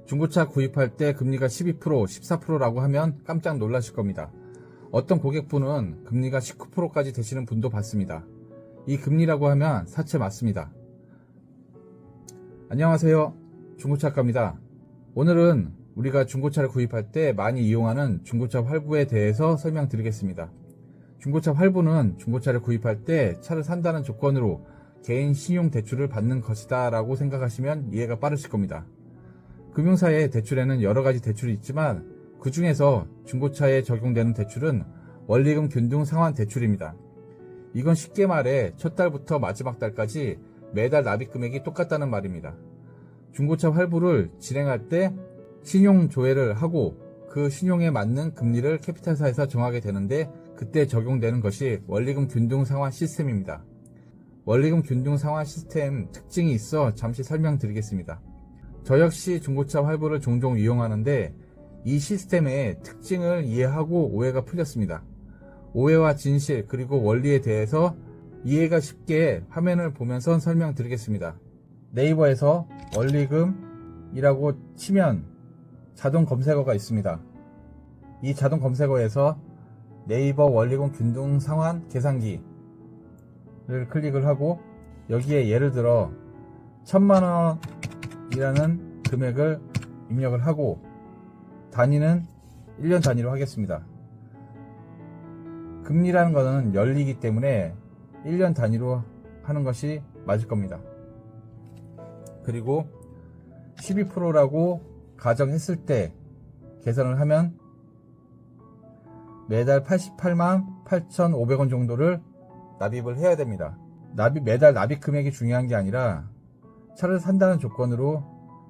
중고차 구입할 때 금리가 12%, 14%라고 하면 깜짝 놀라실 겁니다. 어떤 고객분은 금리가 19%까지 되시는 분도 봤습니다. 이 금리라고 하면 사채 맞습니다. 안녕하세요. 중고차가입니다. 오늘은 우리가 중고차를 구입할 때 많이 이용하는 중고차 활부에 대해서 설명드리겠습니다. 중고차 활부는 중고차를 구입할 때 차를 산다는 조건으로 개인 신용 대출을 받는 것이다 라고 생각하시면 이해가 빠르실 겁니다. 금융사의 대출에는 여러가지 대출이 있지만 그 중에서 중고차에 적용되는 대출은 원리금 균등 상환 대출입니다. 이건 쉽게 말해 첫 달부터 마지막 달까지 매달 납입 금액이 똑같다는 말입니다. 중고차 활부를 진행할 때 신용 조회를 하고 그 신용에 맞는 금리를 캐피탈사에서 정하게 되는데 그때 적용되는 것이 원리금 균등 상환 시스템입니다. 원리금 균등 상환 시스템 특징이 있어 잠시 설명드리겠습니다. 저 역시 중고차 활부를 종종 이용하는데 이 시스템의 특징을 이해하고 오해가 풀렸습니다. 오해와 진실 그리고 원리에 대해서 이해가 쉽게 화면을 보면서 설명드리겠습니다. 네이버에서 원리금이라고 치면 자동 검색어가 있습니다. 이 자동 검색어에서 네이버 원리금 균등 상환 계산기를 클릭을 하고 여기에 예를 들어 1000만원이라는 금액을 입력을 하고 단위는 1년 단위로 하겠습니다. 금리라는 것은 연리이기 때문에 1년 단위로 하는 것이 맞을 겁니다. 그리고 12%라고 가정했을 때 계산을 하면 매달 88만 8,500원 정도를 납입을 해야 됩니다. 매달 납입 금액이 중요한 게 아니라 차를 산다는 조건으로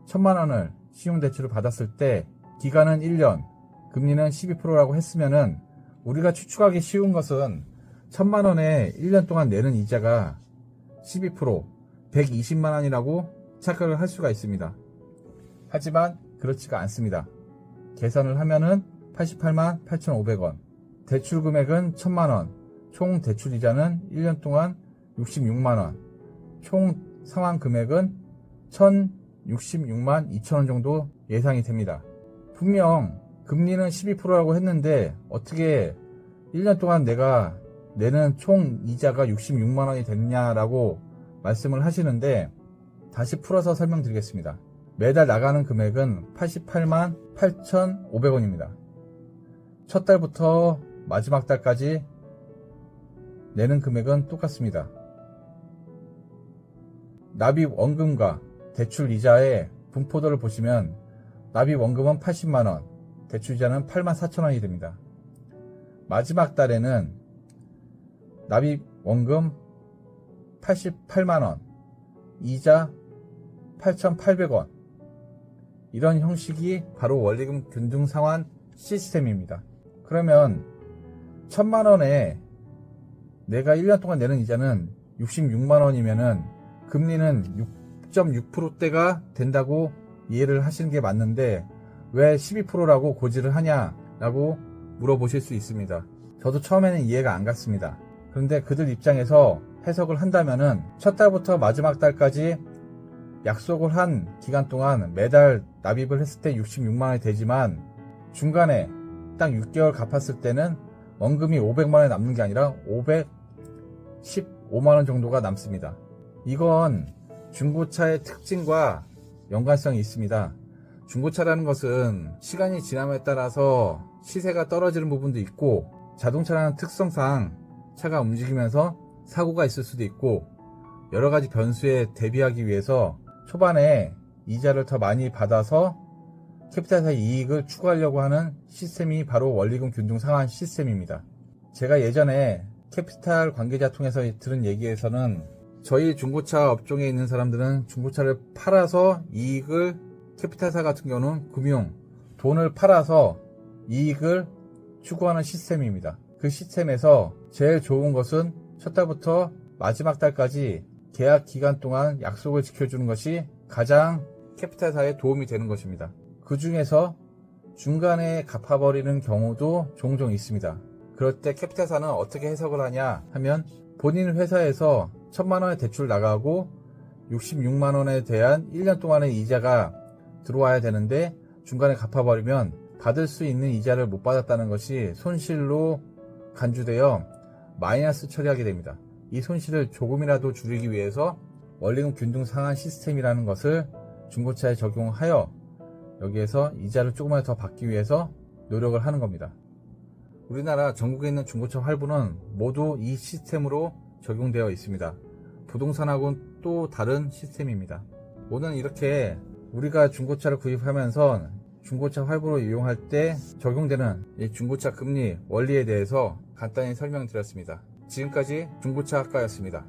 1000만원을 신용대출을 받았을 때 기간은 1년, 금리는 12%라고 했으면은 우리가 추측하기 쉬운 것은 1000만원에 1년 동안 내는 이자가 12%, 120만원이라고 착각을 할 수가 있습니다. 하지만 그렇지가 않습니다. 계산을 하면은 88만 8,500원, 대출 금액은 1000만원, 총 대출이자는 1년 동안 66만원, 총 상환 금액은 1066만 2천원 정도 예상이 됩니다. 분명 금리는 12%라고 했는데 어떻게 1년 동안 내가 내는 총 이자가 66만원이 되느냐라고 말씀을 하시는데 다시 풀어서 설명드리겠습니다. 매달 나가는 금액은 88만 8,500원입니다. 첫 달부터 마지막 달까지 내는 금액은 똑같습니다. 납입 원금과 대출 이자의 분포도를 보시면 납입 원금은 80만원, 대출 이자는 84,000원이 됩니다. 마지막 달에는 납입 원금 88만원, 이자 8,800원, 이런 형식이 바로 원리금 균등 상환 시스템입니다. 그러면 1000만원에 내가 1년 동안 내는 이자는 66만원이면은 금리는 6.6%대가 된다고 이해를 하시는 게 맞는데 왜 12%라고 고지를 하냐라고 물어보실 수 있습니다. 저도 처음에는 이해가 안 갔습니다. 그런데 그들 입장에서 해석을 한다면은 첫 달부터 마지막 달까지 약속을 한 기간 동안 매달 납입을 했을 때 66만원이 되지만 중간에 딱 6개월 갚았을 때는 원금이 500만원이 남는 게 아니라 515만원 정도가 남습니다. 이건 중고차의 특징과 연관성이 있습니다. 중고차라는 것은 시간이 지남에 따라서 시세가 떨어지는 부분도 있고 자동차라는 특성상 차가 움직이면서 사고가 있을 수도 있고 여러가지 변수에 대비하기 위해서 초반에 이자를 더 많이 받아서 캐피탈사의 이익을 추구하려고 하는 시스템이 바로 원리금 균등 상환 시스템입니다. 제가 예전에 캐피탈 관계자 통해서 들은 얘기에서는 저희 중고차 업종에 있는 사람들은 중고차를 팔아서 이익을 캐피탈사 같은 경우는 돈을 팔아서 이익을 추구하는 시스템입니다. 그 시스템에서 제일 좋은 것은 첫 달부터 마지막 달까지 계약 기간 동안 약속을 지켜주는 것이 가장 캐피탈사에 도움이 되는 것입니다. 그 중에서 중간에 갚아버리는 경우도 종종 있습니다. 그럴 때 캐피탈사는 어떻게 해석을 하냐 하면 본인 회사에서 1000만원의 대출 나가고 66만원에 대한 1년 동안의 이자가 들어와야 되는데 중간에 갚아버리면 받을 수 있는 이자를 못 받았다는 것이 손실로 간주되어 마이너스 처리하게 됩니다. 이 손실을 조금이라도 줄이기 위해서 원리금 균등 상환 시스템이라는 것을 중고차에 적용하여 여기에서 이자를 조금만 더 받기 위해서 노력을 하는 겁니다. 우리나라 전국에 있는 중고차 할부는 모두 이 시스템으로 적용되어 있습니다. 부동산하고는 또 다른 시스템입니다. 오늘 이렇게 우리가 중고차를 구입하면서 중고차 할부로 이용할 때 적용되는 이 중고차 금리 원리에 대해서 간단히 설명드렸습니다. 지금까지 중고차 학과였습니다.